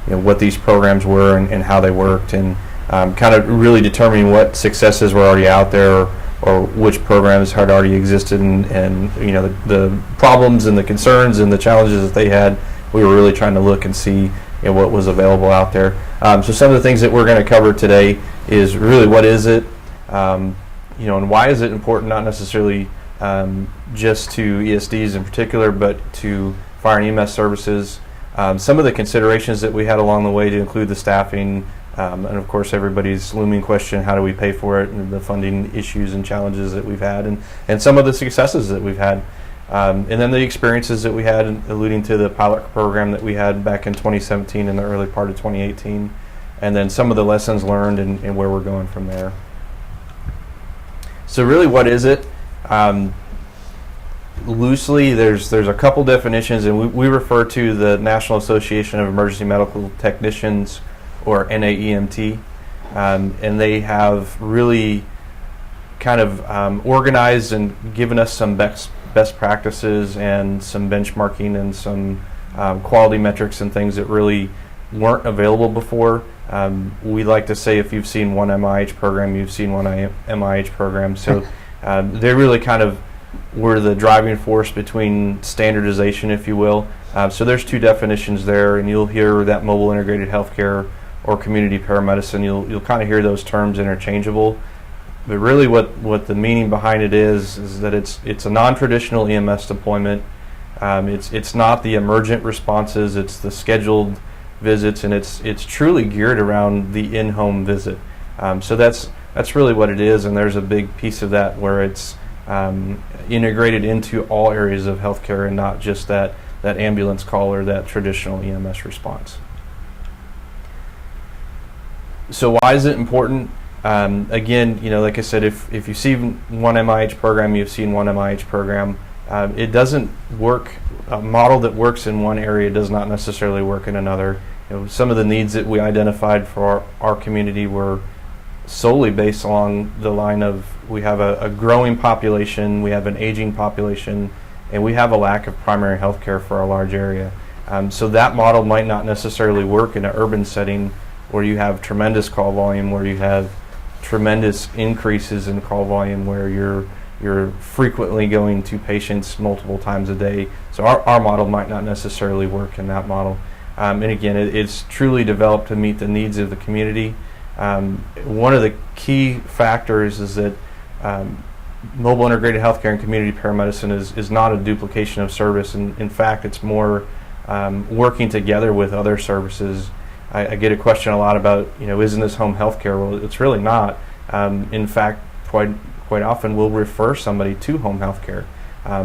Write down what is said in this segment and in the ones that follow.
what these programs were and how they worked, and kind of really determining what successes were already out there, or which programs had already existed, and the problems and the concerns and the challenges that they had. We were really trying to look and see what was available out there. So some of the things that we're going to cover today is really what is it, and why is it important, not necessarily just to ESDs in particular, but to fire and EMS services. Some of the considerations that we had along the way to include the staffing, and of course everybody's looming question, how do we pay for it, and the funding issues and challenges that we've had, and some of the successes that we've had. And then the experiences that we had, alluding to the pilot program that we had back in 2017 and the early part of 2018, and then some of the lessons learned and where we're going from there. So really, what is it? Loosely, there's a couple definitions, and we refer to the National Association of Emergency Medical Technicians, or NAEMT, and they have really kind of organized and given us some best practices and some benchmarking and some quality metrics and things that really weren't available before. We like to say, if you've seen one MIH program, you've seen one MIH program. So they really kind of were the driving force between standardization, if you will. So there's two definitions there, and you'll hear that mobile integrated healthcare or community paramedicine. You'll kind of hear those terms interchangeable. But really what the meaning behind it is that it's a non-traditional EMS deployment. It's not the emergent responses, it's the scheduled visits, and it's truly geared around the in-home visit. So that's really what it is, and there's a big piece of that where it's integrated into all areas of healthcare and not just that ambulance call or that traditional EMS response. So why is it important? Again, like I said, if you see one MIH program, you've seen one MIH program. It doesn't work. A model that works in one area does not necessarily work in another. Some of the needs that we identified for our community were solely based along the line of, we have a growing population, we have an aging population, and we have a lack of primary health care for our large area. So that model might not necessarily work in an urban setting where you have tremendous call volume, where you have tremendous increases in call volume, where you're frequently going to patients multiple times a day. So our model might not necessarily work in that model. And again, it's truly developed to meet the needs of the community. One of the key factors is that mobile integrated healthcare and community paramedicine is not a duplication of service. And in fact, it's more working together with other services. I get a question a lot about, isn't this home health care? Well, it's really not. In fact, quite often we'll refer somebody to home health care.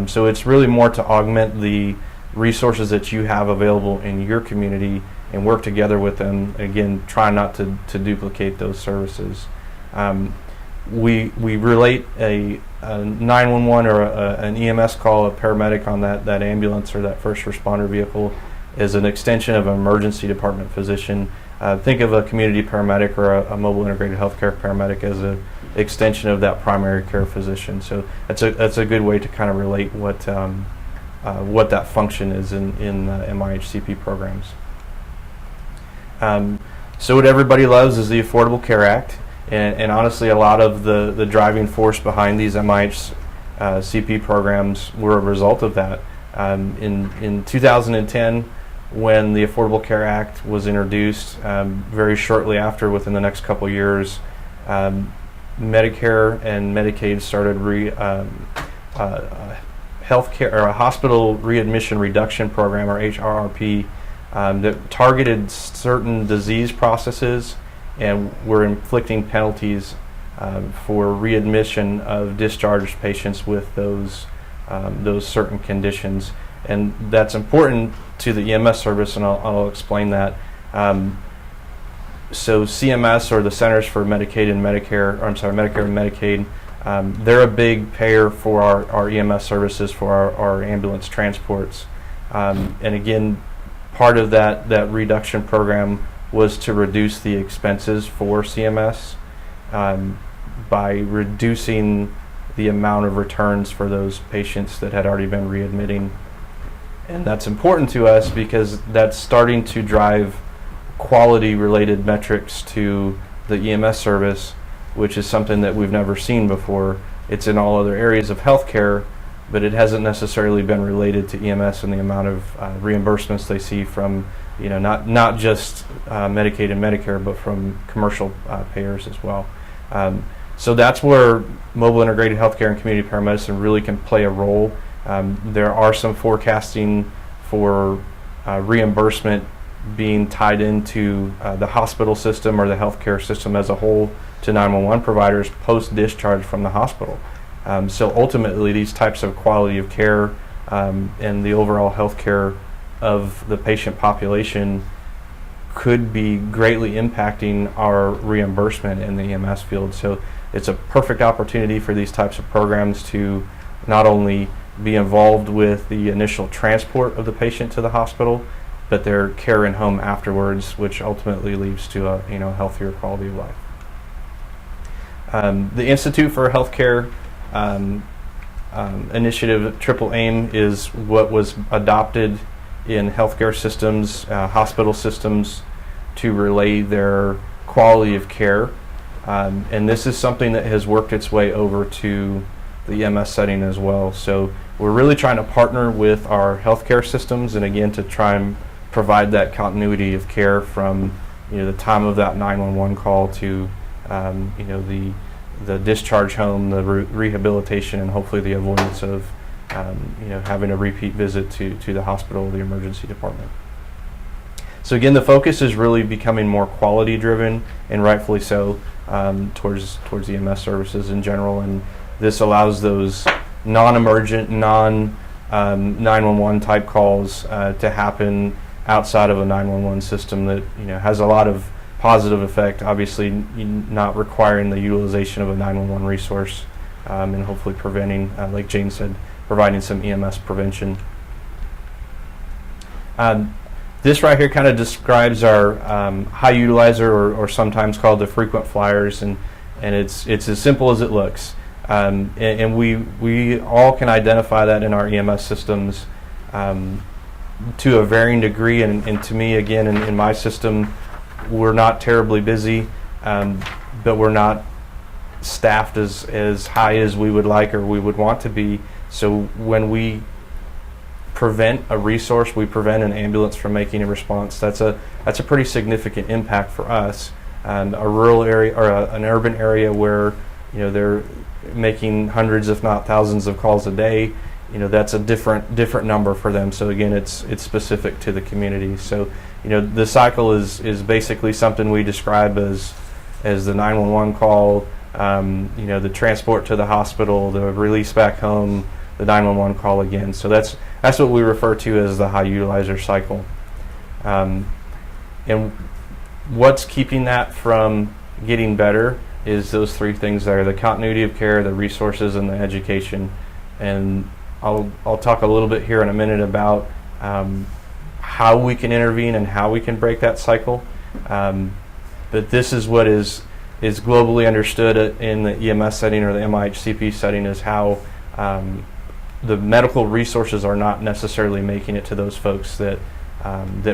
So it's really more to augment the resources that you have available in your community and work together with them. Again, try not to duplicate those services. We relate a 911 or an EMS call, a paramedic on that ambulance or that first responder vehicle, as an extension of an emergency department physician. Think of a community paramedic or a mobile integrated healthcare paramedic as an extension of that primary care physician. So that's a good way to kind of relate what that function is in MIH-CP programs. So what everybody loves is the Affordable Care Act, and honestly, a lot of the driving force behind these MIH-CP programs were a result of that. In 2010, when the Affordable Care Act was introduced, very shortly after, within the next couple years, Medicare and Medicaid started healthcare or a hospital readmission reduction program, or HRRP, that targeted certain disease processes and were inflicting penalties for readmission of discharged patients with those certain conditions. And that's important to the EMS service, and I'll explain that. So CMS, or the Centers for Medicaid and Medicare and Medicaid, they're a big payer for our EMS services, for our ambulance transports. And again, part of that reduction program was to reduce the expenses for CMS by reducing the amount of returns for those patients that had already been readmitting. And that's important to us because that's starting to drive quality-related metrics to the EMS service, which is something that we've never seen before. It's in all other areas of healthcare, but it hasn't necessarily been related to EMS and the amount of reimbursements they see from, not just Medicaid and Medicare, but from commercial payers as well. So that's where mobile integrated healthcare and community paramedicine really can play a role. There are some forecasting for reimbursement being tied into the hospital system or the healthcare system as a whole to 911 providers post-discharge from the hospital. So ultimately, these types of quality of care and the overall healthcare of the patient population could be greatly impacting our reimbursement in the EMS field. So it's a perfect opportunity for these types of programs to not only be involved with the initial transport of the patient to the hospital, but their care in home afterwards, which ultimately leads to a healthier quality of life. The Institute for Healthcare initiative, Triple AIM, is what was adopted in healthcare systems, hospital systems, to relay their quality of care. And this is something that has worked its way over to the EMS setting as well. So we're really trying to partner with our healthcare systems, and again, to try and provide that continuity of care from the time of that 911 call to the discharge home, the rehabilitation, and hopefully the avoidance of having a repeat visit to the hospital, the emergency department. So again, the focus is really becoming more quality driven, and rightfully so, towards EMS services in general. And this allows those non-emergent, 911 type calls to happen outside of a 911 system that has a lot of positive effect. Obviously, not requiring the utilization of a 911 resource, and hopefully preventing, like Jane said, providing some EMS prevention. This right here kind of describes our high utilizer, or sometimes called the frequent flyers, and it's as simple as it looks. And we all can identify that in our EMS systems to a varying degree. And to me, again, in my system, we're not terribly busy, but we're not staffed as high as we would like or we would want to be. So when we prevent a resource, we prevent an ambulance from making a response. That's a pretty significant impact for us. And a rural area or an urban area where they're making hundreds, if not thousands, of calls a day, that's a different number for them. So again, it's specific to the community. So the cycle is basically something we describe as the 911 call, the transport to the hospital, the release back home, the 911 call again. So that's what we refer to as the high utilizer cycle. And what's keeping that from getting better is those three things there: the continuity of care, the resources, and the education. And I'll talk a little bit here in a minute about how we can intervene and how we can break that cycle. But this is what is globally understood in the EMS setting or the MIH-CP setting, is how the medical resources are not necessarily making it to those folks that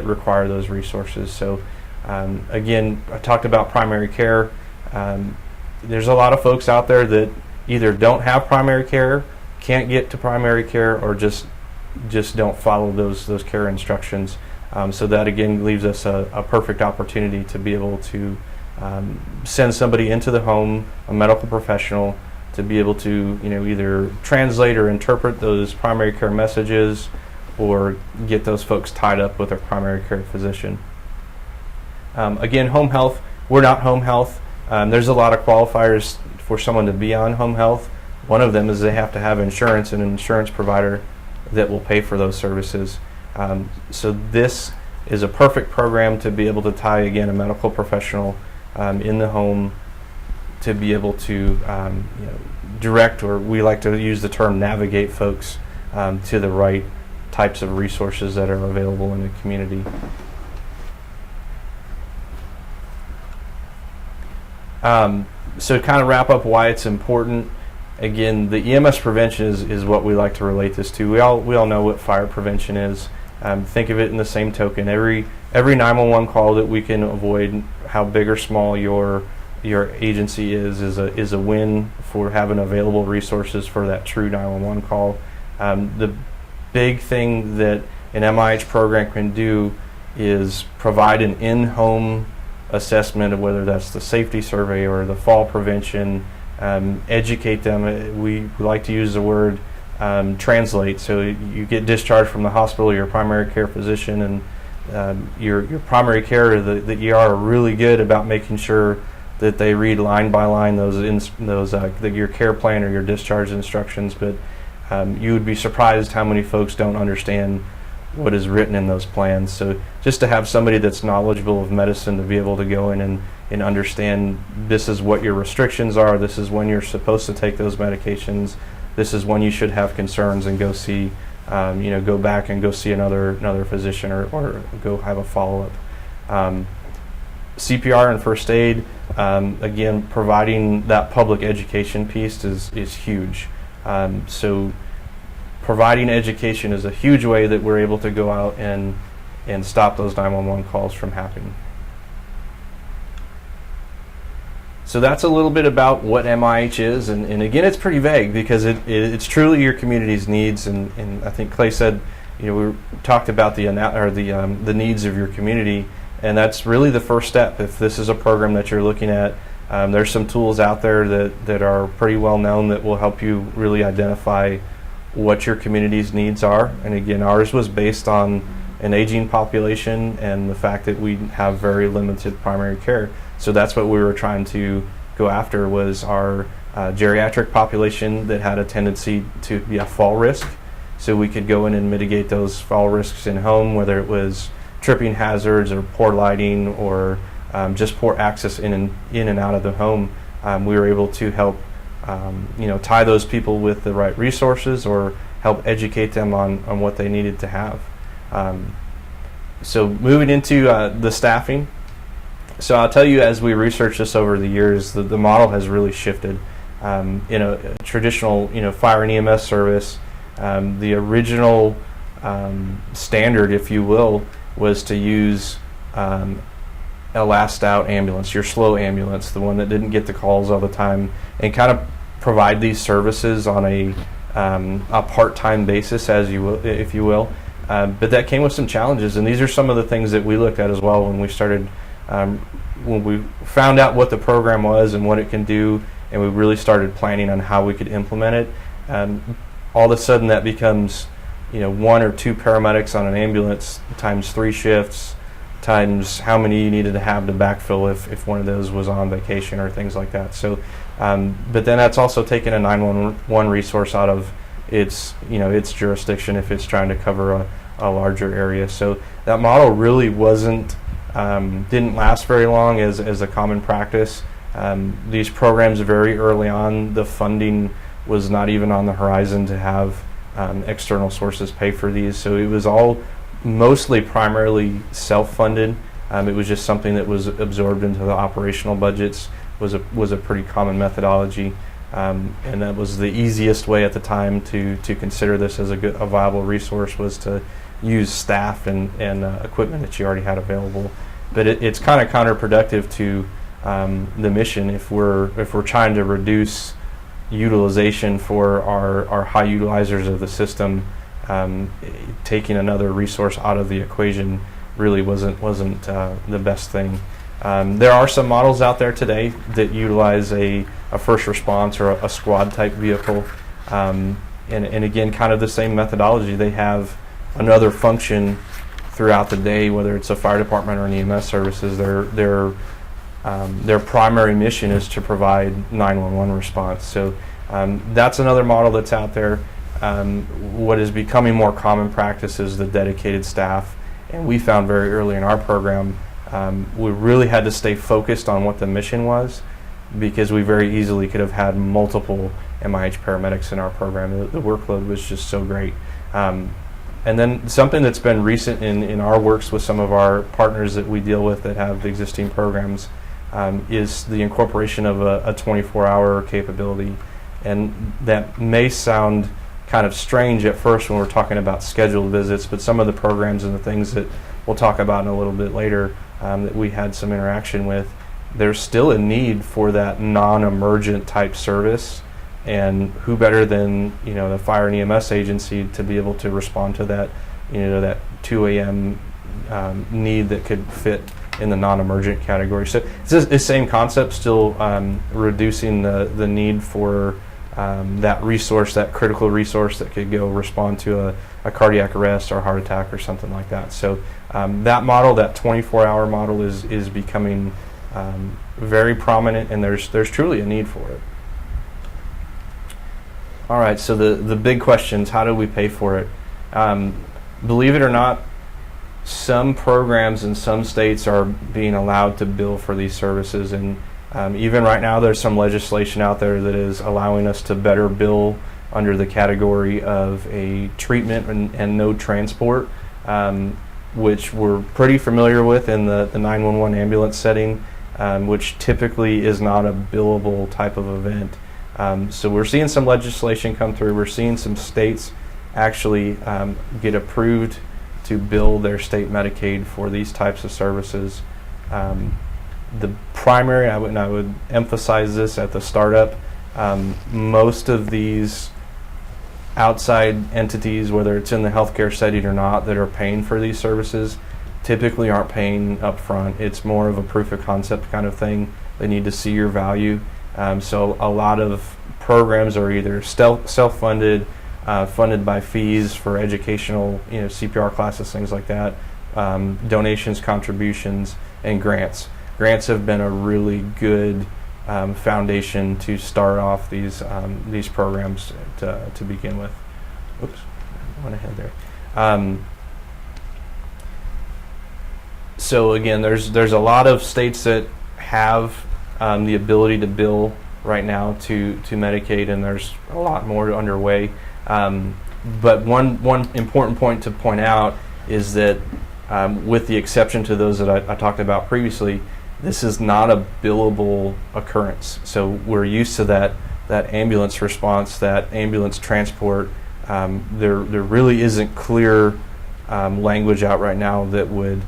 require those resources. So again, I talked about primary care. There's a lot of folks out there that either don't have primary care, can't get to primary care, or just don't follow those care instructions. So that again leaves us a perfect opportunity to be able to send somebody into the home, a medical professional, to be able to either translate or interpret those primary care messages, or get those folks tied up with a primary care physician. Again, home health, we're not home health. There's a lot of qualifiers for someone to be on home health. One of them is they have to have insurance and an insurance provider that will pay for those services. So this is a perfect program to be able to tie, again, a medical professional in the home to be able to direct, or we like to use the term navigate folks to the right types of resources that are available in the community. So to kind of wrap up why it's important, again, the EMS prevention is what we like to relate this to. We all know what fire prevention is. Think of it in the same token. Every 911 call that we can avoid, how big or small your agency is a win for having available resources for that true 911 call. The big thing that an MIH program can do is provide an in-home assessment of whether that's the safety survey or the fall prevention, educate them. We like to use the word translate. So you get discharged from the hospital, your primary care physician and your primary care, the ER are really good about making sure that they read line by line your care plan or your discharge instructions. But you would be surprised how many folks don't understand what is written in those plans. So just to have somebody that's knowledgeable of medicine to be able to go in and understand, this is what your restrictions are, this is when you're supposed to take those medications, this is when you should have concerns and go see, go back and go see another physician or go have a follow-up. CPR and first aid, again, providing that public education piece is huge. So providing education is a huge way that we're able to go out and stop those 911 calls from happening. So that's a little bit about what MIH is, and again, it's pretty vague because it's truly your community's needs, and I think Clay said, we talked about the needs of your community, and that's really the first step. If this is a program that you're looking at, there's some tools out there that are pretty well known that will help you really identify what your community's needs are. And again, ours was based on an aging population and the fact that we have very limited primary care. So that's what we were trying to go after, was our geriatric population that had a tendency to be a fall risk. So we could go in and mitigate those fall risks in home, whether it was tripping hazards or poor lighting or just poor access in and out of the home. We were able to help tie those people with the right resources or help educate them on what they needed to have. So moving into the staffing. So I'll tell you, as we researched this over the years, the model has really shifted. In a traditional fire and EMS service, the original standard, if you will, was to use a last out ambulance, your slow ambulance, the one that didn't get the calls all the time, and kind of provide these services on a part-time basis, if you will. But that came with some challenges, and these are some of the things that we looked at as well when we started, when we found out what the program was and what it can do, and we really started planning on how we could implement it. All of a sudden that becomes, 1 or 2 paramedics on an ambulance times 3 shifts times how many you needed to have to backfill if one of those was on vacation or things like that. So, but then that's also taking a 911 resource out of its jurisdiction if it's trying to cover a larger area. So that model really didn't last very long as a common practice. These programs very early on, the funding was not even on the horizon to have external sources pay for these. So it was all mostly primarily self-funded. It was just something that was absorbed into the operational budgets, was a pretty common methodology. And that was the easiest way at the time to consider this as a viable resource, was to use staff and equipment that you already had available. But it's kind of counterproductive to the mission if we're trying to reduce utilization for our high utilizers of the system. Taking another resource out of the equation really wasn't the best thing. There are some models out there today that utilize a first response or a squad type vehicle, and again, kind of the same methodology. They have another function throughout the day, whether it's a fire department or an EMS services. Their primary mission is to provide 911 response. So that's another model that's out there. What is becoming more common practice is the dedicated staff, and we found very early in our program we really had to stay focused on what the mission was, because we very easily could have had multiple MIH paramedics in our program. The workload was just so great. And then something that's been recent in our works with some of our partners that we deal with that have existing programs is the incorporation of a 24-hour capability. And that may sound kind of strange at first when we're talking about scheduled visits, but some of the programs and the things that we'll talk about in a little bit later that we had some interaction with, there's still a need for that non-emergent type service. And who better than the fire and EMS agency to be able to respond to that, that 2 a.m. Need that could fit in the non-emergent category. So it's the same concept, still reducing the need for that resource, that critical resource that could go respond to a cardiac arrest or heart attack or something like that. So that model, that 24-hour model, is becoming very prominent, and there's truly a need for it. All right, so the big questions: how do we pay for it? Believe it or not, some programs in some states are being allowed to bill for these services, and even right now there's some legislation out there that is allowing us to better bill under the category of a treatment and no transport, which we're pretty familiar with in the 911 ambulance setting, which typically is not a billable type of event. So we're seeing some legislation come through. We're seeing some states actually get approved to bill their state Medicaid for these types of services. The primary, I would emphasize this at the startup, most of these outside entities, whether it's in the healthcare setting or not, that are paying for these services typically aren't paying up front. It's more of a proof of concept kind of thing. They need to see your value. So a lot of programs are either self-funded, funded by fees for educational, CPR classes, things like that, donations, contributions, and grants. Grants have been a really good foundation to start off these programs to begin with. Oops, I went ahead there. So again, there's a lot of states that have the ability to bill right now to Medicaid, and there's a lot more underway. But one important point to point out is that with the exception to those that I talked about previously, this is not a billable occurrence. So we're used to that ambulance response, that ambulance transport. There really isn't clear language out right now that would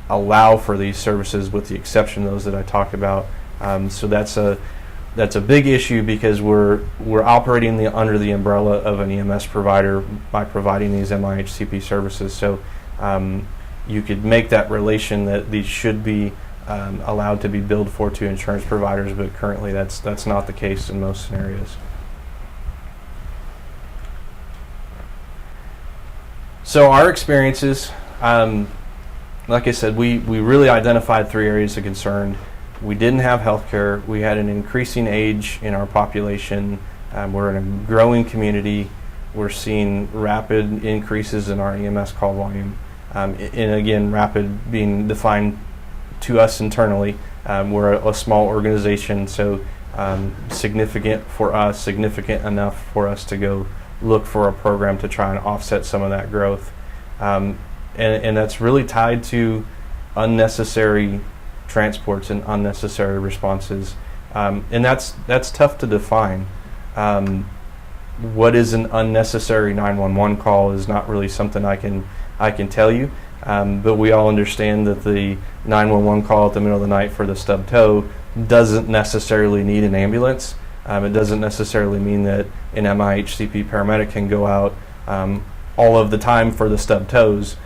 allow for these services, with the exception of those that I talked about. So that's a big issue, because we're operating under the umbrella of an EMS provider by providing these MIH-CP services. So you could make that relation that these should be allowed to be billed for to insurance providers, but currently that's not the case in most scenarios. So our experiences, like I said, we really identified 3 areas of concern. We didn't have healthcare. We had an increasing age in our population. We're in a growing community. We're seeing rapid increases in our EMS call volume. And again, rapid being defined to us internally. We're a small organization, so significant for us, significant enough for us to go look for a program to try and offset some of that growth. And that's really tied to unnecessary transports and unnecessary responses, and that's tough to define. What is an unnecessary 911 call is not really something I can tell you, but we all understand that the 911 call at the middle of the night for the stub toe doesn't necessarily need an ambulance. It doesn't necessarily mean that an MIH-CP paramedic can go out all of the time for the stub toes.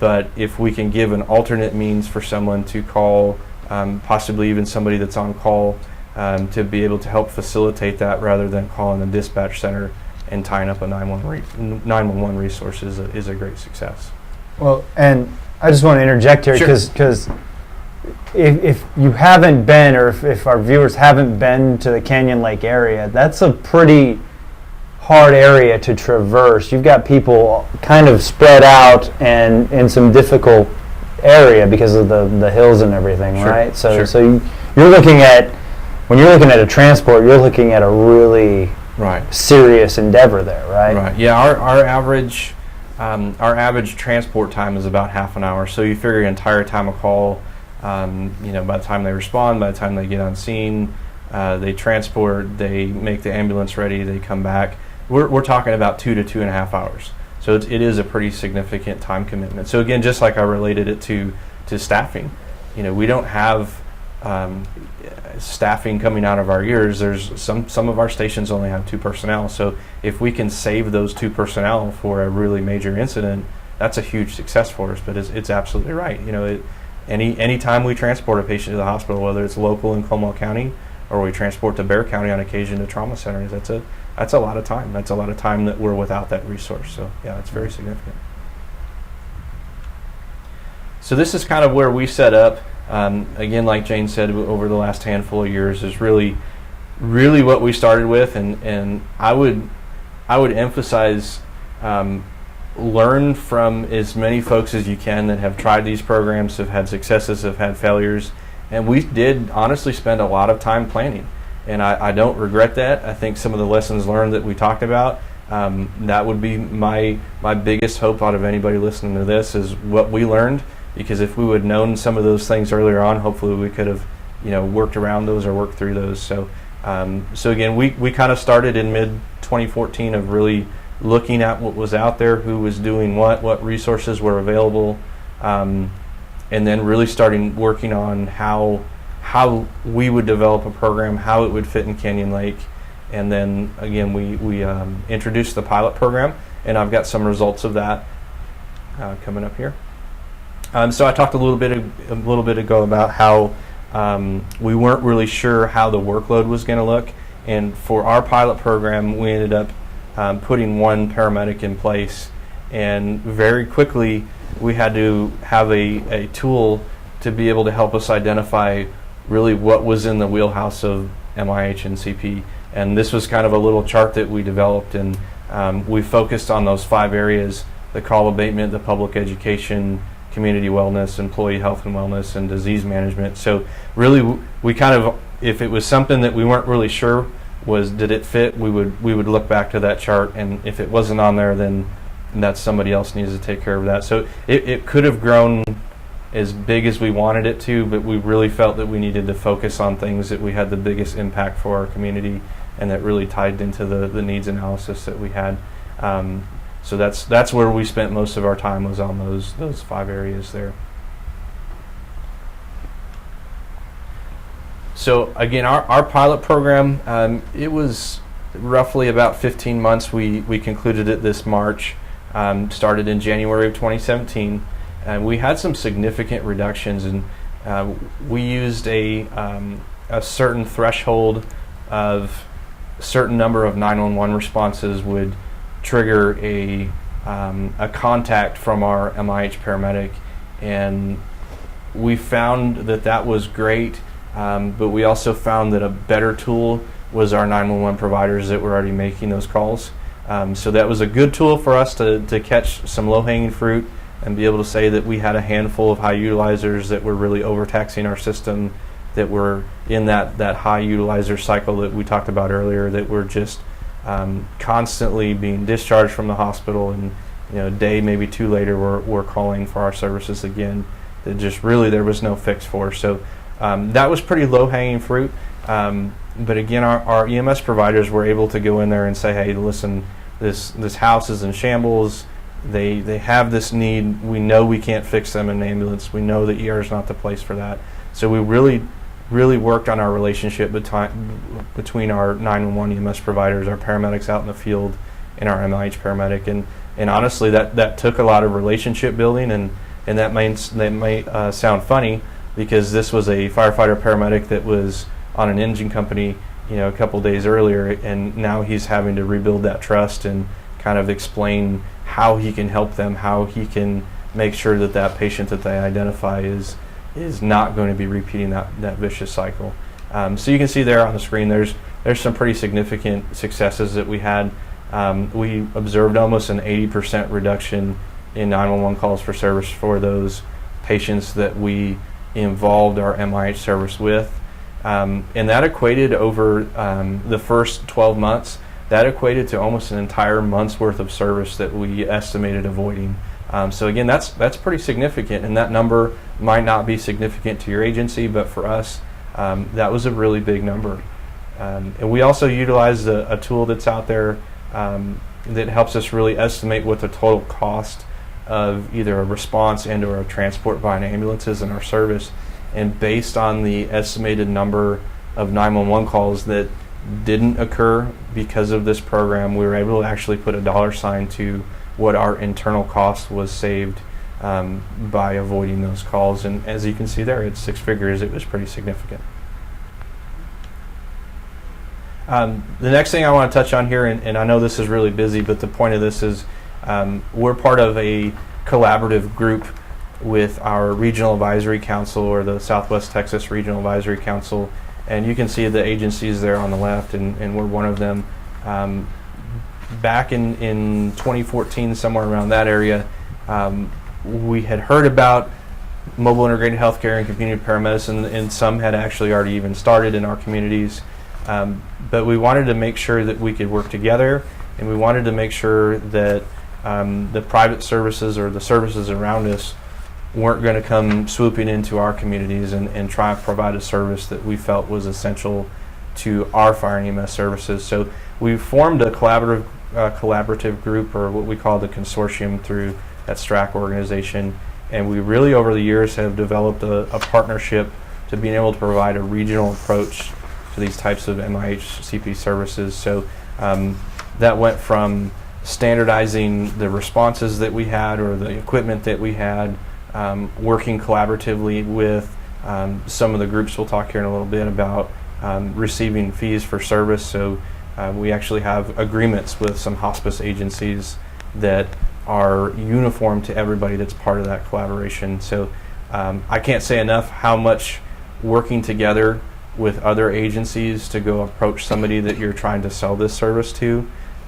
But if we can give an alternate means for someone to call, possibly even somebody that's on call, to be able to help facilitate that rather than calling the dispatch center and tying up a 911 resource is a great success. Well, and I just want to interject here, because if you haven't been, or if our viewers haven't been to the Canyon Lake area, that's a pretty hard area to traverse. You've got people kind of spread out and in some difficult area because of the hills and everything, right? So you're looking at, when you're looking at a transport, you're looking at a really serious endeavor there, right? Right. Yeah. Our average transport time is about half an hour. So you figure your entire time of call, by the time they respond, by the time they get on scene, they transport, they make the ambulance ready, they come back. We're talking about 2 to 2.5 hours. So it is a pretty significant time commitment. So again, just like I related it to staffing, we don't have staffing coming out of our ears. There's some of our stations only have 2 personnel. So if we can save those 2 personnel for a really major incident, that's a huge success for us. But it's absolutely right. Any time we transport a patient to the hospital, whether it's local in Comal County or we transport to Bear County on occasion to trauma centers, that's a lot of time. That's a lot of time that we're without that resource. So yeah, it's very significant. So this is kind of where we set up. Again, like Jane said, over the last handful of years is really what we started with, and I would emphasize learn from as many folks as you can that have tried these programs, have had successes, have had failures, and we did honestly spend a lot of time planning, and I don't regret that. I think some of the lessons learned that we talked about, that would be my biggest hope out of anybody listening to this is what we learned. Because if we would have known some of those things earlier on, hopefully we could have, worked around those or worked through those. So again, we kind of started in mid 2014 of really looking at what was out there, who was doing what resources were available, and then really starting working on how we would develop a program, how it would fit in Canyon Lake, and then again we introduced the pilot program, and I've got some results of that coming up here. So I talked a little bit ago about how we weren't really sure how the workload was going to look, and for our pilot program, we ended up putting 1 paramedic in place, and very quickly we had to have a tool to be able to help us identify really what was in the wheelhouse of MIH and CP. And this was kind of a little chart that we developed, and we focused on those 5 areas: the call abatement, the public education, community wellness, employee health and wellness, and disease management. So really we kind of, if it was something that we weren't really sure did it fit, we would look back to that chart, and if it wasn't on there, then that's somebody else needs to take care of that. So it could have grown as big as we wanted it to, but we really felt that we needed to focus on things that we had the biggest impact for our community and that really tied into the needs analysis that we had. So that's where we spent most of our time, was on those 5 areas there. So again, our pilot program, it was roughly about 15 months. We concluded it this March, started in January of 2017, and we had some significant reductions, and we used a certain threshold of certain number of 911 responses would trigger a contact from our MIH paramedic, and we found that was great, but we also found that a better tool was our 911 providers that were already making those calls. So that was a good tool for us to catch some low-hanging fruit and be able to say that we had a handful of high utilizers that were really overtaxing our system, that were in that high utilizer cycle that we talked about earlier, that were just constantly being discharged from the hospital, and a day, maybe 2 later, we're calling for our services again. That just really there was no fix for. So that was pretty low-hanging fruit. But again, our EMS providers were able to go in there and say, hey, listen, this house is in shambles. They have this need. We know we can't fix them in an ambulance. We know the ER is not the place for that. So we really worked on our relationship between our 911 EMS providers, our paramedics out in the field, and our MIH paramedic. And honestly, that took a lot of relationship building, and that might sound funny, because this was a firefighter paramedic that was on an engine company, a couple days earlier, and now he's having to rebuild that trust and kind of explain how he can help them, how he can make sure that patient that they identify is not going to be repeating that vicious cycle. So you can see there on the screen, there's some pretty significant successes that we had. We observed almost an 80% reduction in 911 calls for service for those patients that we involved our MIH service with. And that equated over the first 12 months, that equated to almost an entire month's worth of service that we estimated avoiding. So again, that's pretty significant, and that number might not be significant to your agency, but for us, that was a really big number. And we also utilize a tool that's out there that helps us really estimate what the total cost of either a response and or a transport by an ambulance is in our service. And based on the estimated number of 911 calls that didn't occur because of this program, we were able to actually put a dollar sign to what our internal cost was saved by avoiding those calls. And as you can see there, it's 6 figures. It was pretty significant. The next thing I want to touch on here, and I know this is really busy, but the point of this is we're part of a collaborative group with our Regional Advisory Council, or the Southwest Texas Regional Advisory Council, and you can see the agencies there on the left, and we're one of them. Back in 2014, somewhere around that area, we had heard about mobile integrated healthcare and community paramedicine, and some had actually already even started in our communities. But we wanted to make sure that we could work together, and we wanted to make sure that the private services or the services around us weren't going to come swooping into our communities and try to provide a service that we felt was essential to our fire and EMS services. So we formed a collaborative group, or what we call the consortium, through that STRAC organization, and we really over the years have developed a partnership to being able to provide a regional approach to these types of MIH-CP services. So that went from standardizing the responses that we had or the equipment that we had, working collaboratively with some of the groups we'll talk here in a little bit about receiving fees for service. So we actually have agreements with some hospice agencies that are uniform to everybody that's part of that collaboration. So I can't say enough how much working together with other agencies to go approach somebody that you're trying to sell this service to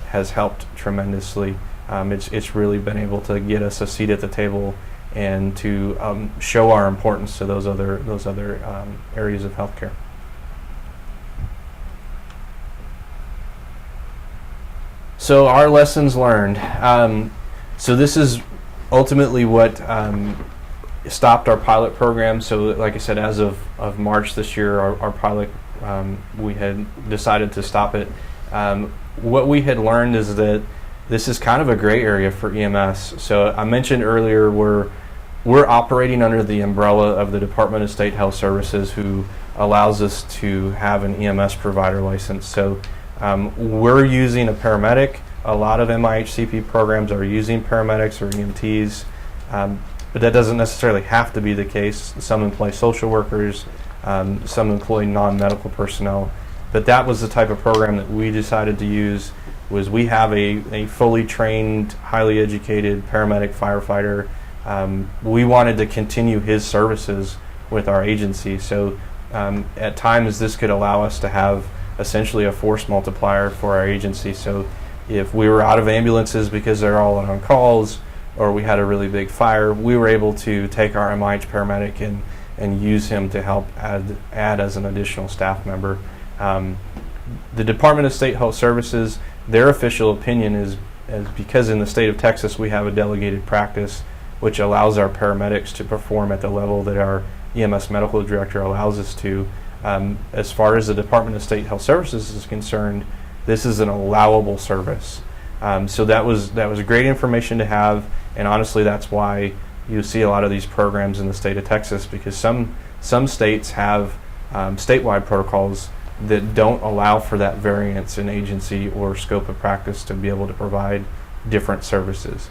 has helped tremendously. It's really been able to get us a seat at the table and to show our importance to those other areas of healthcare. So our lessons learned. So this is ultimately what stopped our pilot program. So like I said, as of March this year, our pilot, we had decided to stop it. What we had learned is that this is kind of a gray area for EMS. So I mentioned earlier we're operating under the umbrella of the Department of State Health Services, who allows us to have an EMS provider license. So we're using a paramedic. A lot of MIH-CP programs are using paramedics or EMTs, but that doesn't necessarily have to be the case. Some employ social workers, some employ non-medical personnel. But that was the type of program that we decided to use. Was we have a fully trained, highly educated paramedic firefighter. We wanted to continue his services with our agency. So at times this could allow us to have essentially a force multiplier for our agency. So if we were out of ambulances because they're all on calls, or we had a really big fire, we were able to take our MIH paramedic and use him to help add as an additional staff member. The Department of State Health Services, their official opinion is because in the state of Texas we have a delegated practice which allows our paramedics to perform at the level that our EMS medical director allows us to. As far as the Department of State Health Services is concerned, this is an allowable service. So that was great information to have, and honestly that's why you see a lot of these programs in the state of Texas, because some states have statewide protocols that don't allow for that variance in agency or scope of practice to be able to provide different services.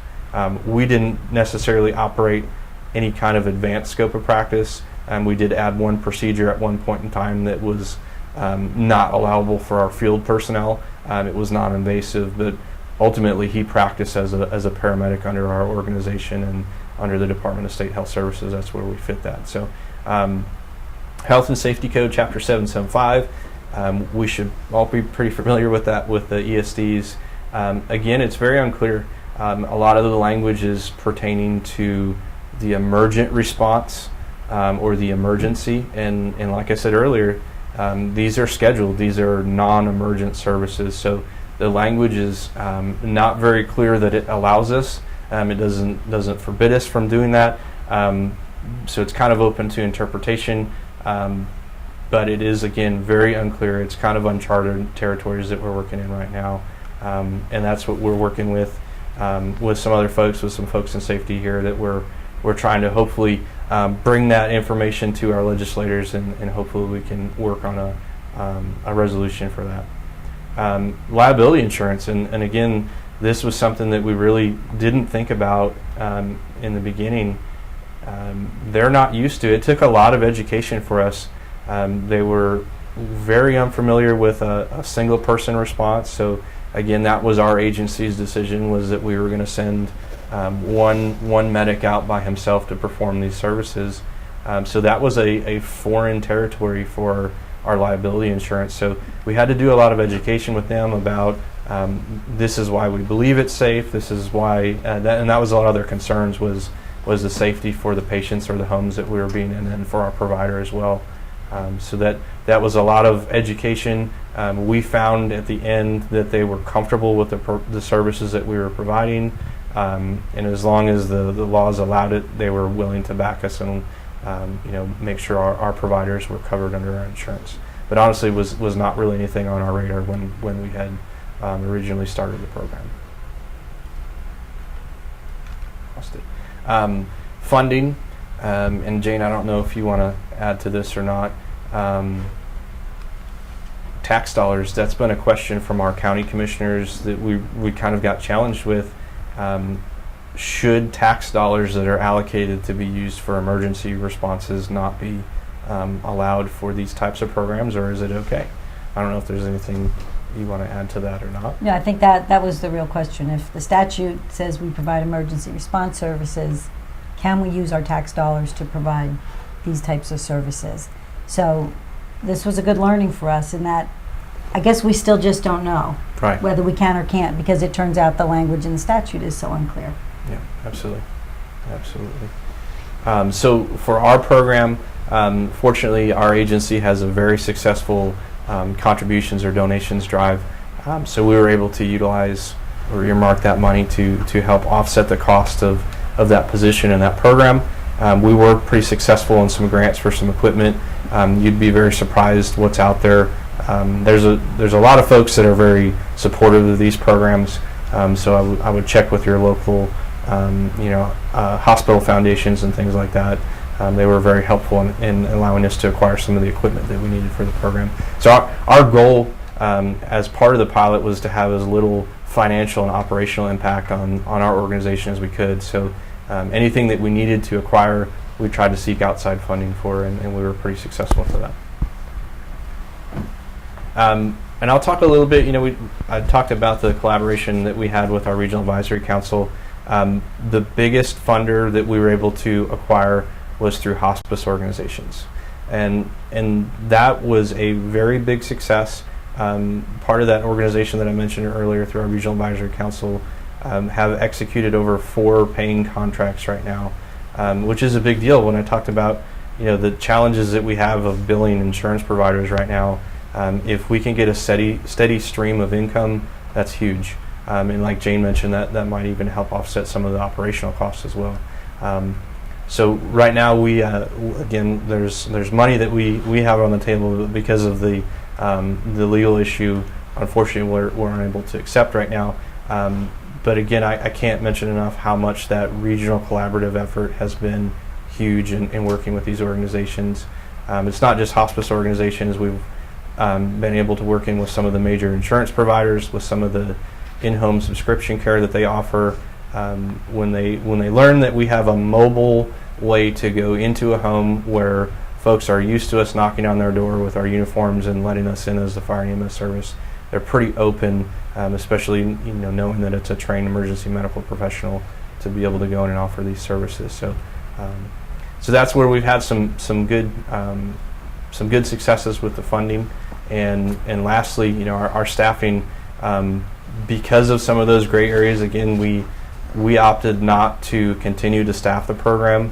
We didn't necessarily operate any kind of advanced scope of practice. We did add one procedure at one point in time that was not allowable for our field personnel. It was non-invasive, but ultimately he practiced as a paramedic under our organization and under the Department of State Health Services. That's where we fit that. So Health and Safety Code Chapter 775, we should all be pretty familiar with that with the ESDs. Again, it's very unclear. A lot of the language is pertaining to the emergent response or the emergency, and like I said earlier, these are scheduled. These are non-emergent services. So the language is not very clear that it allows us. It doesn't forbid us from doing that. So it's kind of open to interpretation. but it is, again, very unclear. It's kind of uncharted territories that we're working in right now, and that's what we're working with some other folks, with some folks in safety here, that we're trying to hopefully bring that information to our legislators, and hopefully we can work on a resolution for that. Liability insurance, and again, this was something that we really didn't think about in the beginning. They're not used to it. It took a lot of education for us. They were very unfamiliar with a single person response. So again, that was our agency's decision, was that we were going to send one medic out by himself to perform these services. So that was a foreign territory for our liability insurance. So we had to do a lot of education with them about this is why we believe it's safe. This is why, and that was a lot of their concerns, was the safety for the patients or the homes that we were being in, and for our provider as well. So that was a lot of education. We found at the end that they were comfortable with the services that we were providing, and as long as the laws allowed it, they were willing to back us and make sure our providers were covered under our insurance. But honestly, was not really anything on our radar when we had originally started the program. Lost it. Funding, and Jane, I don't know if you want to add to this or not. Tax dollars, that's been a question from our county commissioners that we kind of got challenged with. Should tax dollars that are allocated to be used for emergency responses not be allowed for these types of programs, or is it okay? I don't know if there's anything you want to add to that or not. Yeah, I think that was the real question. If the statute says we provide emergency response services, can we use our tax dollars to provide these types of services? So this was a good learning for us, in that I guess we still just don't know whether we can or can't, because it turns out the language in the statute is so unclear. Yeah, absolutely. So for our program, fortunately, our agency has a very successful contributions or donations drive. So we were able to utilize or earmark that money to help offset the cost of that position and that program. We were pretty successful in some grants for some equipment. You'd be very surprised what's out there. There's a lot of folks that are very supportive of these programs. So I would check with your local hospital foundations and things like that. They were very helpful in allowing us to acquire some of the equipment that we needed for the program. So our goal as part of the pilot was to have as little financial and operational impact on our organization as we could. So anything that we needed to acquire, we tried to seek outside funding for, and we were pretty successful for that. And I'll talk a little bit, I talked about the collaboration that we had with our Regional Advisory Council. The biggest funder that we were able to acquire was through hospice organizations. And that was a very big success. Part of that organization that I mentioned earlier through our Regional Advisory Council have executed over 4 paying contracts right now, which is a big deal. When I talked about the challenges that we have of billing insurance providers right now, if we can get a steady stream of income, that's huge. And like Jane mentioned, that might even help offset some of the operational costs as well. So right now, we again, there's money that we have on the table, but because of the legal issue, unfortunately, we're unable to accept right now. But again, I can't mention enough how much that regional collaborative effort has been huge in working with these organizations. It's not just hospice organizations. We've been able to work in with some of the major insurance providers, with some of the in-home subscription care that they offer. When they learn that we have a mobile way to go into a home where folks are used to us knocking on their door with our uniforms and letting us in as the fire and EMS service, they're pretty open, especially knowing that it's a trained emergency medical professional, to be able to go in and offer these services. So that's where we've had some good successes with the funding, and lastly, our staffing. Because of some of those gray areas, again, we opted not to continue to staff the program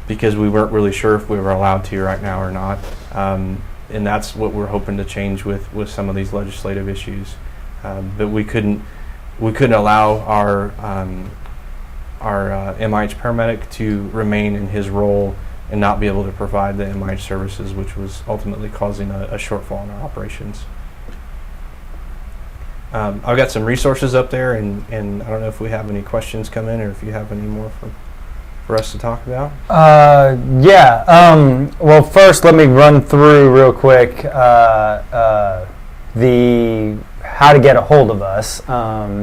because we weren't really sure if we were allowed to right now or not. And that's what we're hoping to change with some of these legislative issues. But we couldn't allow our MIH paramedic to remain in his role and not be able to provide the MIH services, which was ultimately causing a shortfall in our operations. I've got some resources up there, and I don't know if we have any questions come in or if you have any more for us to talk about. Well, first, let me run through real quick the how to get a hold of us,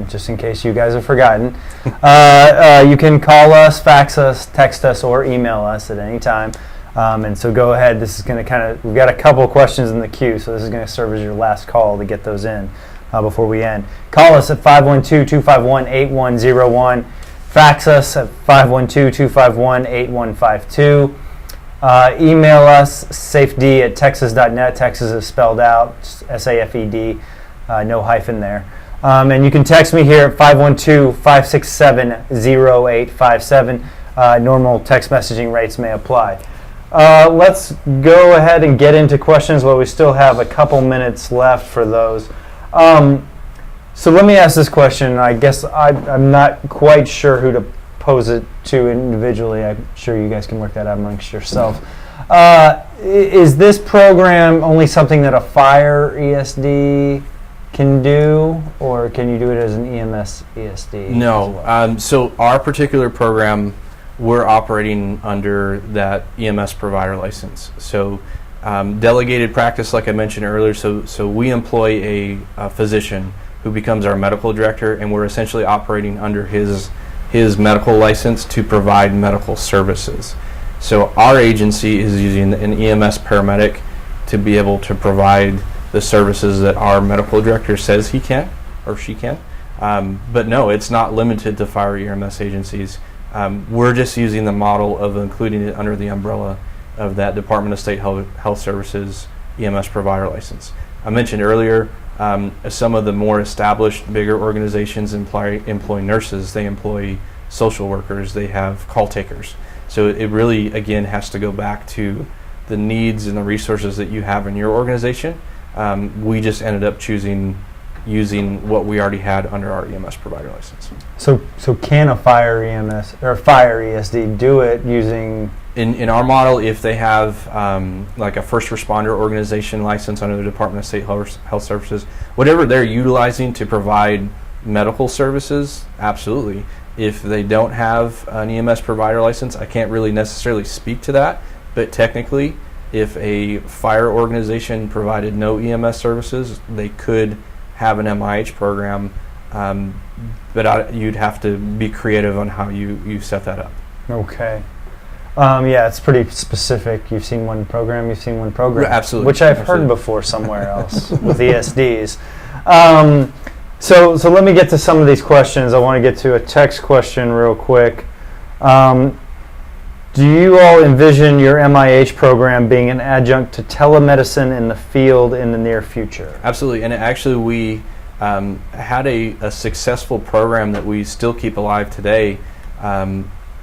just in case you guys have forgotten. You can call us, fax us, text us, or email us at any time. And so go ahead. This is going to we've got a couple of questions in the queue, so this is going to serve as your last call to get those in before we end. Call us at 512-251-8101. Fax us at 512-251-8152. Email us, safed@texas.net. Texas is spelled out, SAFED, no hyphen there. And you can text me here at 512-567-0857. Normal text messaging rates may apply. Let's go ahead and get into questions while we still have a couple minutes left for those. So let me ask this question. I guess I'm not quite sure who to pose it to individually. I'm sure you guys can work that out amongst yourself. Is this program only something that a fire ESD can do, or can you do it as an EMS ESD? No. Well? So our particular program, we're operating under that EMS provider license. So delegated practice, like I mentioned earlier, so we employ a physician who becomes our medical director, and we're essentially operating under his medical license to provide medical services. So our agency is using an EMS paramedic to be able to provide the services that our medical director says he can or she can. But no, it's not limited to fire EMS agencies. We're just using the model of including it under the umbrella of that Department of State Health Services EMS provider license. I mentioned earlier, some of the more established, bigger organizations employ nurses, they employ social workers, they have call takers. So it really, again, has to go back to the needs and the resources that you have in your organization. We just ended up using what we already had under our EMS provider license. So can a fire EMS or fire ESD do it using? In our model, if they have like a first responder organization license under the Department of State Health Services, whatever they're utilizing to provide medical services, absolutely. If they don't have an EMS provider license, I can't really necessarily speak to that, but technically, if a fire organization provided no EMS services, they could have an MIH program, but you'd have to be creative on how you set that up. Okay. It's pretty specific. You've seen one program, Absolutely. Which I've heard before somewhere else with ESDs. So let me get to some of these questions. I want to get to a text question real quick. Do you all envision your MIH program being an adjunct to telemedicine in the field in the near future? Absolutely, and actually we had a successful program that we still keep alive today,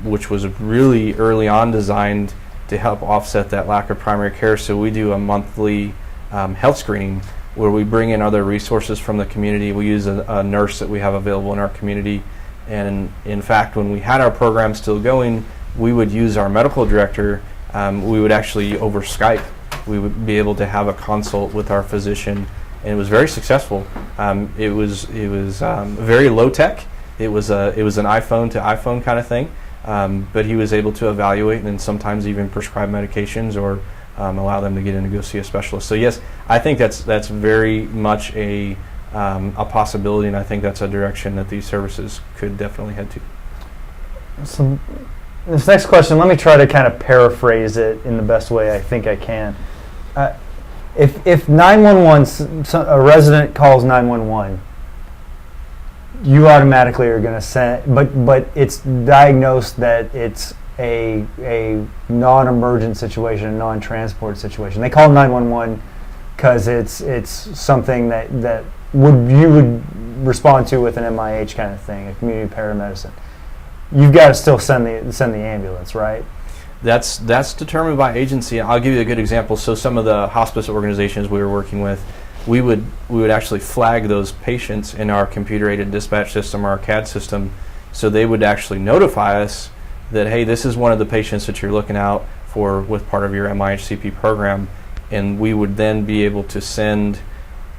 which was really early on designed to help offset that lack of primary care. So we do a monthly health screening where we bring in other resources from the community. We use a nurse that we have available in our community, and in fact, when we had our program still going, we would use our medical director. We would actually, over Skype, we would be able to have a consult with our physician, and it was very successful. It was very low tech. It was an iPhone to iPhone kind of thing, but he was able to evaluate and then sometimes even prescribe medications or allow them to get in to go see a specialist. So yes, I think that's very much a possibility, and I think that's a direction that these services could definitely head to. So this next question, let me try to kind of paraphrase it in the best way I think I can. If 911, a resident calls 911, you automatically are going to send, but it's diagnosed that it's a non-emergent situation, a non-transport situation. They call 911 because it's something that you would respond to with an MIH kind of thing, a community paramedicine. You've got to still send the ambulance, right? That's determined by agency. I'll give you a good example. So some of the hospice organizations we were working with, we would actually flag those patients in our computer-aided dispatch system or our CAD system, so they would actually notify us that, hey, this is one of the patients that you're looking out with part of your MIH-CP program, and we would then be able to send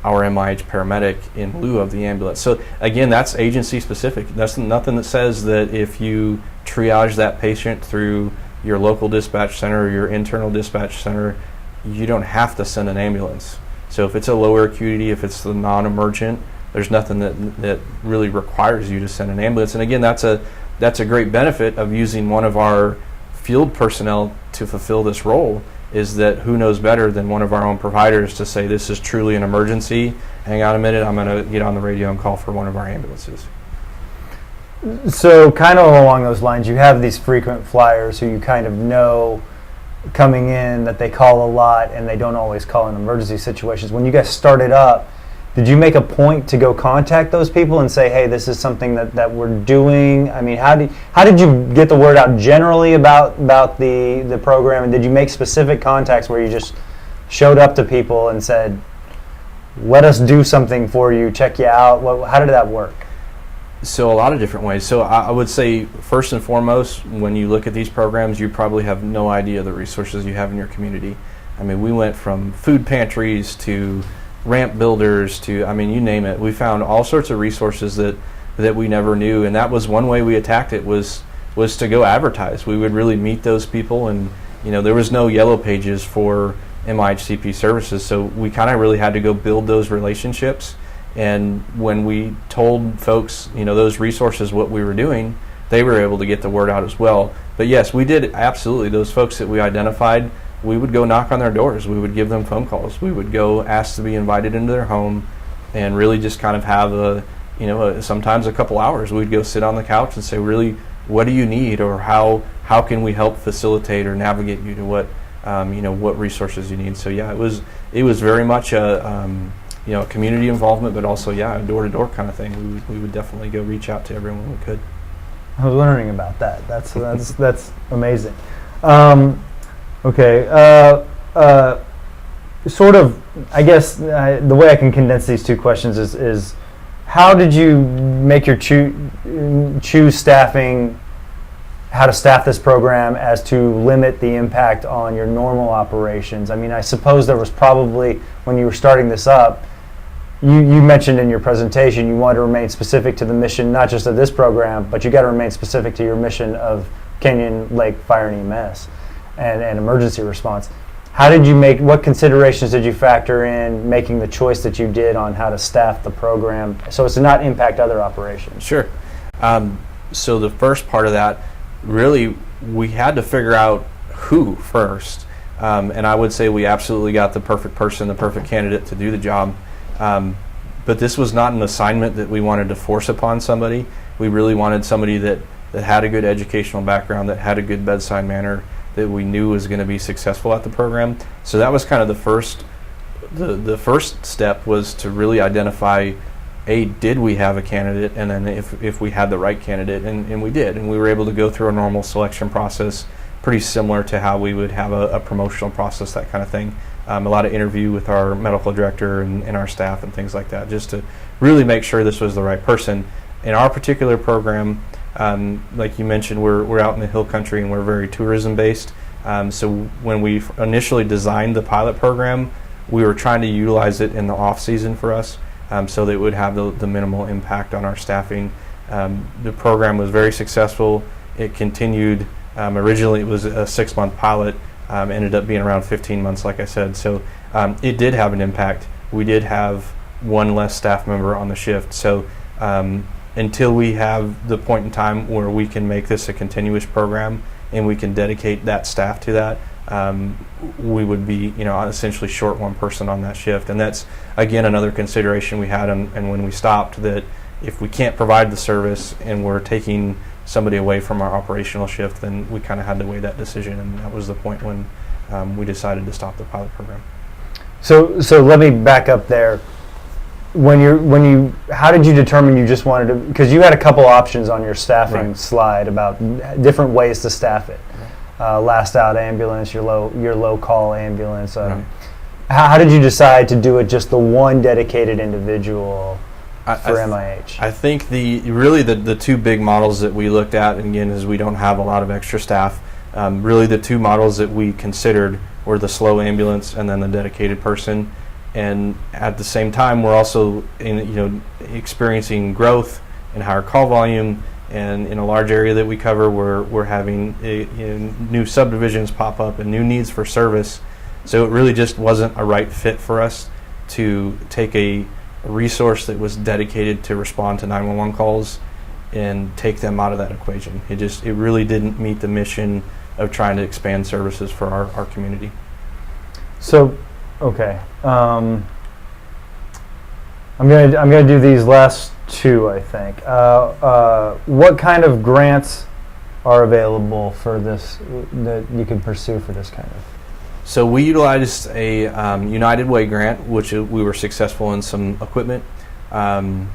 our MIH paramedic in lieu of the ambulance. So again, that's agency specific. That's nothing that says that if you triage that patient through your local dispatch center or your internal dispatch center, you don't have to send an ambulance. So if it's a lower acuity, if it's the non-emergent, there's nothing that really requires you to send an ambulance. And again, that's a great benefit of using one of our field personnel to fulfill this role, is that who knows better than one of our own providers to say this is truly an emergency. Hang on a minute, I'm going to get on the radio and call for one of our ambulances. So kind of along those lines, you have these frequent flyers who you kind of know coming in that they call a lot and they don't always call in emergency situations. When you guys started up, did you make a point to go contact those people and say, hey, this is something that we're doing? I mean, how did you get the word out generally about the program, and did you make specific contacts where you just showed up to people and said, let us do something for you, check you out? How did that work? So a lot of different ways. So I would say first and foremost, when you look at these programs, you probably have no idea the resources you have in your community. I mean, we went from food pantries to ramp builders to, I mean, you name it. We found all sorts of resources that we never knew, and that was one way we attacked it, was to go advertise. We would really meet those people, and there was no yellow pages for MIH-CP services, so we kind of really had to go build those relationships. And when we told folks, those resources, what we were doing, they were able to get the word out as well. But yes, we did absolutely. Those folks that we identified, we would go knock on their doors. We would give them phone calls. We would go ask to be invited into their home, and really just kind of have sometimes a couple hours. We'd go sit on the couch and say, really, what do you need, or how can we help facilitate or navigate you to what resources you need. So yeah, it was very much a community involvement, but also a door-to-door kind of thing. We would definitely go reach out to everyone we could. I was learning about that. That's amazing. Okay, sort of, I guess the way I can condense these two questions is how did you make your choose staffing, how to staff this program as to limit the impact on your normal operations? I mean, I suppose there was probably, when you were starting this up, you mentioned in your presentation you wanted to remain specific to the mission, not just of this program, but you got to remain specific to your mission of Canyon Lake Fire and EMS. And emergency response. How did you what considerations did you factor in making the choice that you did on how to staff the program so as to not impact other operations? Sure. So the first part of that, really, we had to figure out who first. And I would say we absolutely got the perfect person, the perfect candidate to do the job. But this was not an assignment that we wanted to force upon somebody. We really wanted somebody that had a good educational background, that had a good bedside manner, that we knew was going to be successful at the program. So that was kind of the first step, was to really identify, did we have a candidate, and then if we had the right candidate, and we did, and we were able to go through a normal selection process, pretty similar to how we would have a promotional process, that kind of thing. A lot of interview with our medical director and our staff and things like that, just to really make sure this was the right person. In our particular program, like you mentioned, we're out in the hill country and we're very tourism based. So when we initially designed the pilot program, we were trying to utilize it in the off season for us, so that it would have the minimal impact on our staffing. The program was very successful. It continued. Originally it was a 6-month pilot, ended up being around 15 months, like I said. So it did have an impact. We did have one less staff member on the shift. So until we have the point in time where we can make this a continuous program and we can dedicate that staff to that, we would be, essentially short one person on that shift. And that's, again, another consideration we had, and when we stopped, that if we can't provide the service and we're taking somebody away from our operational shift, then we kind of had to weigh that decision, and that was the point when we decided to stop the pilot program. So let me back up there. How did you determine you just wanted to, because you had a couple options on your staffing slide about different ways to staff it. Last out ambulance, your low call ambulance. How did you decide to do it just the one dedicated individual for MIH? I think the two big models that we looked at, and again, is we don't have a lot of extra staff. Really, the two models that we considered were the slow ambulance and then the dedicated person. And at the same time, we're also experiencing growth in higher call volume, and in a large area that we cover, we're having new subdivisions pop up and new needs for service. So it really just wasn't a right fit for us to take a resource that was dedicated to respond to 911 calls and take them out of that equation. It really didn't meet the mission of trying to expand services for our community. So, okay, I'm gonna do these last two, I think. What kind of grants are available for this that you can pursue for this kind of? So we utilized a United Way grant, which we were successful in some equipment, and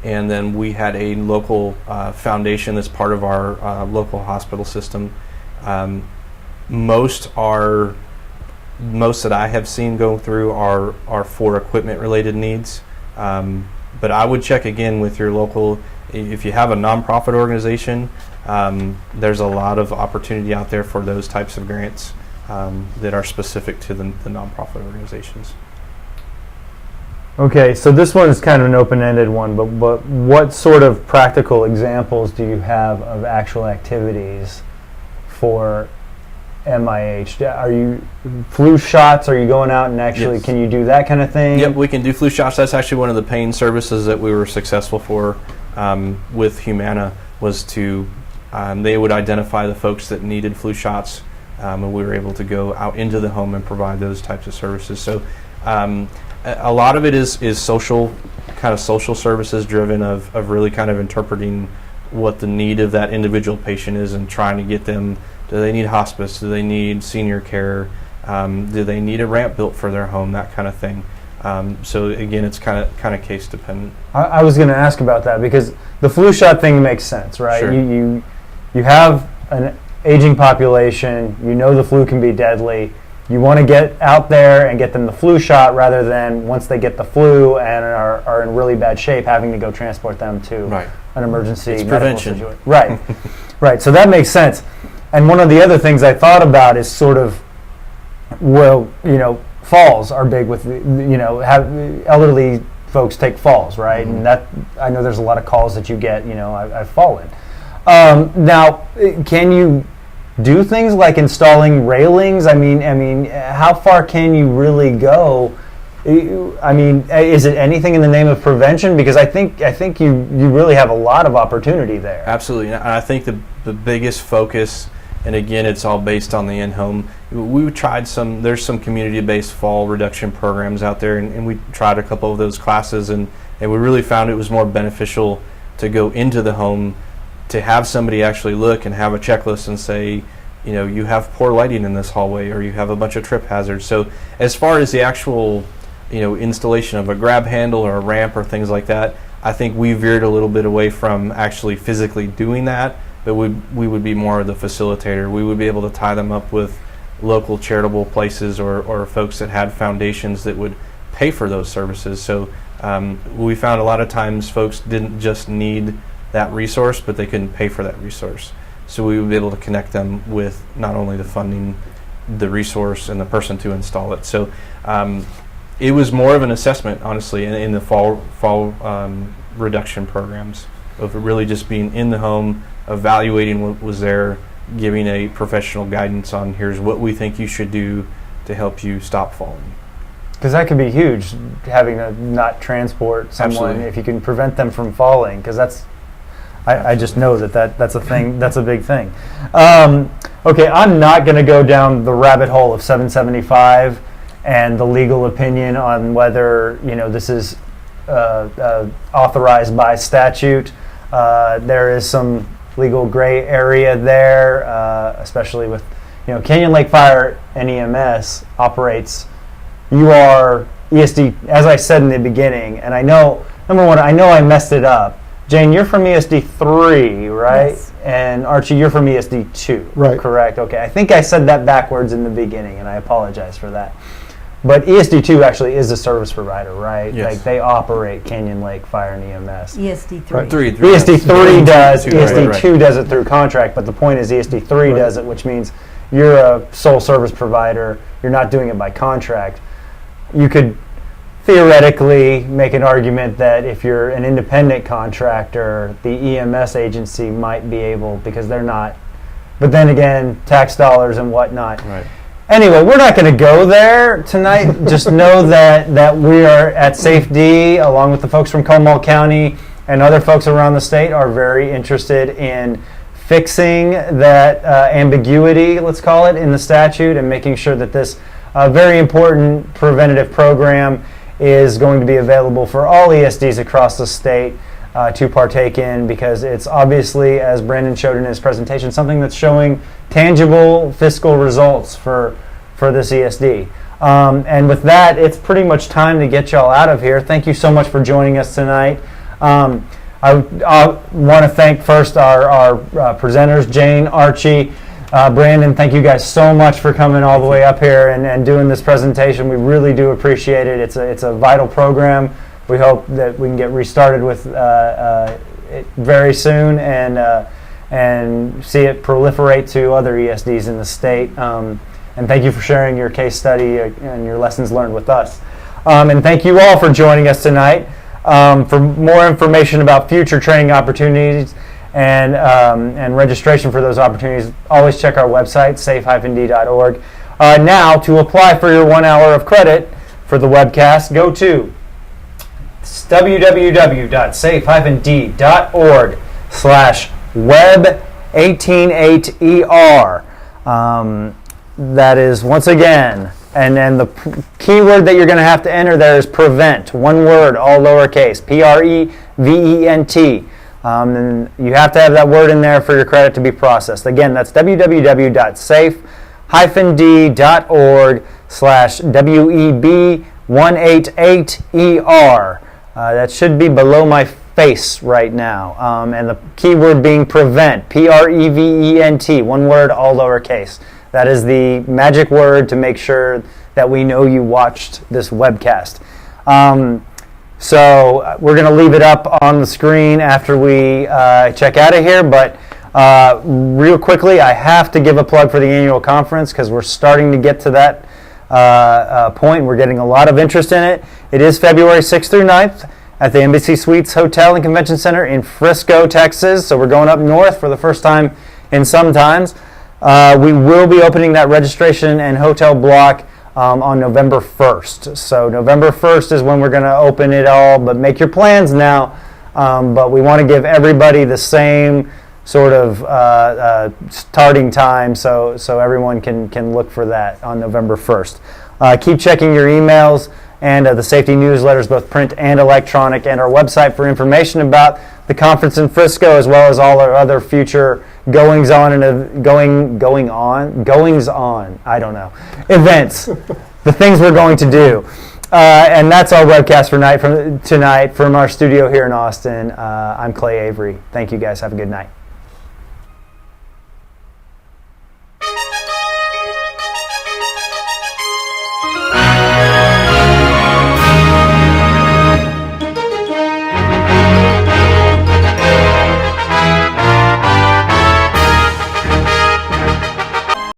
then we had a local foundation that's part of our local hospital system. Most that I have seen go through are for equipment related needs, but I would check again with your local. If you have a nonprofit organization, there's a lot of opportunity out there for those types of grants that are specific to the nonprofit organizations. Okay, so this one is kind of an open-ended one, but what sort of practical examples do you have of actual activities for MIH? Are you flu shots? Are you going out and actually, Yes. Can you do that kind of thing? Yep, we can do flu shots. That's actually one of the pain services that we were successful for with Humana, was to, they would identify the folks that needed flu shots, and we were able to go out into the home and provide those types of services. So a lot of it is social services driven of really kind of interpreting what the need of that individual patient is and trying to get them. Do they need hospice? Do they need senior care? Do they need a ramp built for their home? That kind of thing. So again, it's kind of case dependent. I was going to ask about that because the flu shot thing makes sense, right? Sure. You have an aging population. You know the flu can be deadly. You want to get out there and get them the flu shot rather than once they get the flu and are in really bad shape, having to go transport them to Right. an emergency It's medical prevention. situation. Right, right. So that makes sense. And one of the other things I thought about is sort of, falls are big with, have elderly folks take falls, right? Mm-hmm. And that, I know there's a lot of calls that you get, I've fallen. Now, can you do things like installing railings? I mean, how far can you really go? I mean, is it anything in the name of prevention? Because I think you really have a lot of opportunity there. Absolutely, and I think the biggest focus, and again, it's all based on the in-home. We tried there's some community-based fall reduction programs out there, and we tried a couple of those classes, and we really found it was more beneficial to go into the home, to have somebody actually look and have a checklist and say, you have poor lighting in this hallway, or you have a bunch of trip hazards. So as far as the actual, installation of a grab handle or a ramp or things like that, I think we veered a little bit away from actually physically doing that, but we would be more of the facilitator. We would be able to tie them up with local charitable places or folks that had foundations that would pay for those services. So we found a lot of times folks didn't just need that resource, but they couldn't pay for that resource. So we would be able to connect them with not only the funding, the resource, and the person to install it. So it was more of an assessment, honestly, in the fall reduction programs, of really just being in the home, evaluating what was there, giving a professional guidance on here's what we think you should do to help you stop falling. Because that could be huge, having to not transport someone. Absolutely. If you can prevent them from falling, because I just know that's a thing. That's a big thing. Okay, I'm not going to go down the rabbit hole of 775 and the legal opinion on whether this is authorized by statute. There is some legal gray area there, especially with Canyon Lake Fire and EMS operates. You are ESD, as I said in the beginning, and I know, number one, I know I messed it up. Jane, you're from ESD 3, right? Yes. And Archie, you're from ESD 2, Right. correct? Okay, I think I said that backwards in the beginning, and I apologize for that. But ESD2 actually is a service provider, right? Yes. Like they operate Canyon Lake Fire and EMS. ESD3. Three. ESD3 does, Two, right, ESD2 right. does it through contract, but the point is ESD3 does it, which means you're a sole service provider, you're not doing it by contract. You could theoretically make an argument that if you're an independent contractor, the EMS agency might be able, because they're not, but then again, tax dollars and whatnot. Right. Anyway, we're not going to go there tonight. Just know that we are at Safe-D, along with the folks from Comal County and other folks around the state, are very interested in fixing that ambiguity, let's call it, in the statute, and making sure that this very important preventative program is going to be available for all ESDs across the state to partake in, because it's obviously, as Brandon showed in his presentation, something that's showing tangible fiscal results for this ESD. And with that, it's pretty much time to get y'all out of here. Thank you so much for joining us tonight. I want to thank first our presenters, Jane, Archie, Brandon. Thank you guys so much for coming all the way up here and doing this presentation. We really do appreciate it. It's a vital program. We hope that we can get restarted with it very soon and see it proliferate to other ESDs in the state. And thank you for sharing your case study and your lessons learned with us. And thank you all for joining us tonight. For more information about future training opportunities and registration for those opportunities, always check our website, safe-d.org. Now, to apply for your 1 hour of credit for the webcast, go to www.safe-d.org/web188er. That is, once again, and then the keyword that you're going to have to enter there is prevent. One word, all lowercase, PREVENT. And you have to have that word in there for your credit to be processed. Again, that's www.safe-d.org/WEB188ER. That should be below my face right now. And the keyword being prevent, PREVENT, one word, all lowercase. That is the magic word to make sure that we know you watched this webcast. So we're going to leave it up on the screen after we check out of here. But real quickly, I have to give a plug for the annual conference because we're starting to get to that point. We're getting a lot of interest in it. It is February 6th through 9th at the Embassy Suites Hotel and Convention Center in Frisco, Texas. So we're going up north for the first time in some times. We will be opening that registration and hotel block on November 1st. So November 1st is when we're going to open it all, but make your plans now. But we want to give everybody the same sort of starting time so everyone can look for that on November 1st. Keep checking your emails and the safety newsletters, both print and electronic, and our website for information about the conference in Frisco, as well as all our other future goings on, I don't know, events, the things we're going to do. And that's our webcast for tonight from our studio here in Austin. I'm Clay Avery. Thank you guys. Have a good night.